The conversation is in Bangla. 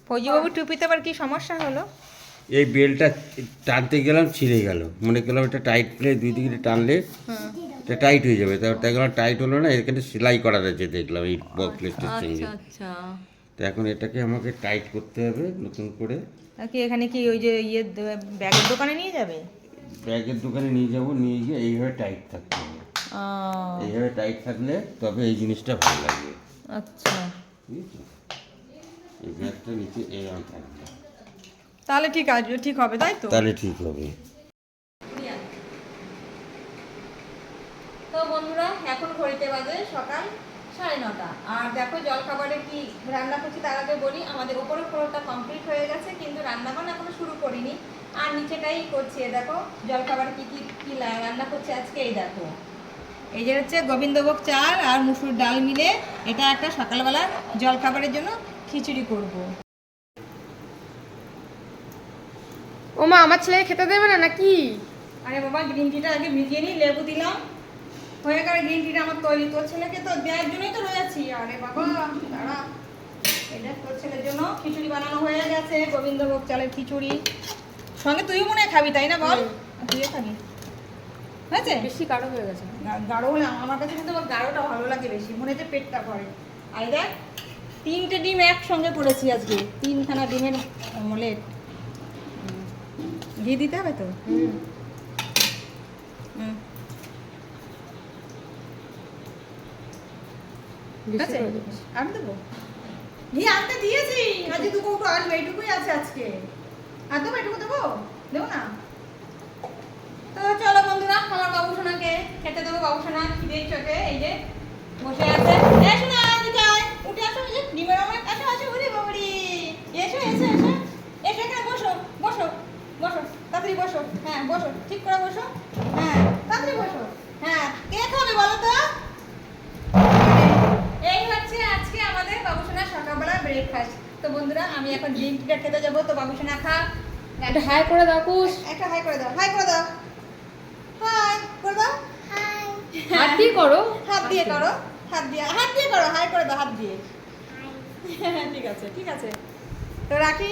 ফৌজিবাবু টুপিতে আবার কি সমস্যা হলো? এই বেলটা টানতে গেলাম ছিঁড়ে গেল, মনে করলাম এটা টাইট প্লে দুই দিকে টানলে এটা টাইট হয়ে যাবে, তারপর দেখলাম টাইট হলো না, এখানে সেলাই করা রয়েছে দেখলাম এই প্লেটের সঙ্গে। আচ্ছা। তো এখন এটাকে আমাকে টাইট করতে হবে নতুন করে। আর কি এখানে কি ওই যে ব্যাগের দোকানে নিয়ে যাবে? ব্যাগের দোকানে নিয়ে যাব, নিয়ে গিয়ে এইভাবে টাইট থাকতে হবে। এইভাবে টাইট থাকলে তবে এই জিনিসটা ভালো লাগবে। আচ্ছা, বুঝেছো? এই ব্যাগটা নিচে এরকম থাকবে, তাহলে ঠিক আছে, ঠিক হবে তাই তো? তাহলে ঠিক হবে। তো বন্ধুরা, এখন ঘড়িতে বাজে সকাল 9:30, আর দেখো জলখাবারে কি রান্না করছি। তার আগে বলি, আমাদের উপরের ফ্লোরটা কমপ্লিট হয়ে গেছে, কিন্তু রান্নাবান্না এখনো শুরু করিনি, আর নিচেটাই করছি। দেখো জলখাবারে কি কি কি রান্না করছি আজকে। এই দেখো, এই যে হচ্ছে গোবিন্দভোগ চাল আর মুসুর ডাল মিলে এটা একটা সকালবেলা জলখাবারের জন্য খিচুড়ি করব। ও মা, আমার ছেলে খেতে দেবে না নাকি? আরে বাবা, গ্রিন টিটা আগে ভিজিয়ে নিই, লেবু দিলাম, হয়ে গেল গ্রিন টিটা আমার তৈরি। তোর ছেলেকে তো দেওয়ার জন্যই তো রয়েছি। আরে বাবা দাঁড়া, এটা তোর ছেলের জন্য খিচুড়ি বানানো হয়ে গেছে, গোবিন্দভোগ চালের খিচুড়ি। সঙ্গে তুইও মনে হয় খাবি, তাই না বল? তুইও খাবি, হয়েছে? বেশি গাঢ় হয়ে গেছে। গাঢ় হলে আমার কাছে কিন্তু গাঢ়টা ভালো লাগে বেশি, মনে হচ্ছে পেটটা করে। আর দেখ, 3টে ডিম একসঙ্গে করেছি আজকে, 3খানা ডিমের অমলেট। ঘি দিতে হবে তো? হুম। আছে? আর দেবো? ঘি আনতে দিয়েছি, আজকে 2 কৌটো আসবে, এইটুকুই আছে আজকে। আর দেবো, এইটুকু দেবো? দেবো না? তো চলো বন্ধুরা, আমার বাবুসোনাকে খেতে দেবো। বাবুসোনা খিদের চোখে এই যে বসে আছে। শোনা, এদিকে আয়, উঠে আসো। এই যে ডিমের অমলেট, আসো আসো, উড়ি বাবুরি, এসো এসো এসো এসো, এখানে বসো বসো বসো, তাড়াতাড়ি বসো। হ্যাঁ বসো, ঠিক করে বসো। হ্যাঁ তাড়াতাড়ি বসো। হ্যাঁ, কে খাবে বলো তো? এই হচ্ছে আজকে আমাদের বাবুসোনা সকালবেলা ব্রেকফাস্ট। তো বন্ধুরা, আমি এখন ডিম টিটা খেতে যাবো। তো বাবুসোনা খা, একটা হাই করে দাও কুস। একটা হাই করে দাও, হাই করে দাও, হাই করে দাও। হাত দিয়ে করো, হাত দিয়ে করো, হাত দিয়ে করো, হাই করে দাও হাত দিয়ে। ঠিক আছে ঠিক আছে, তো রাখি।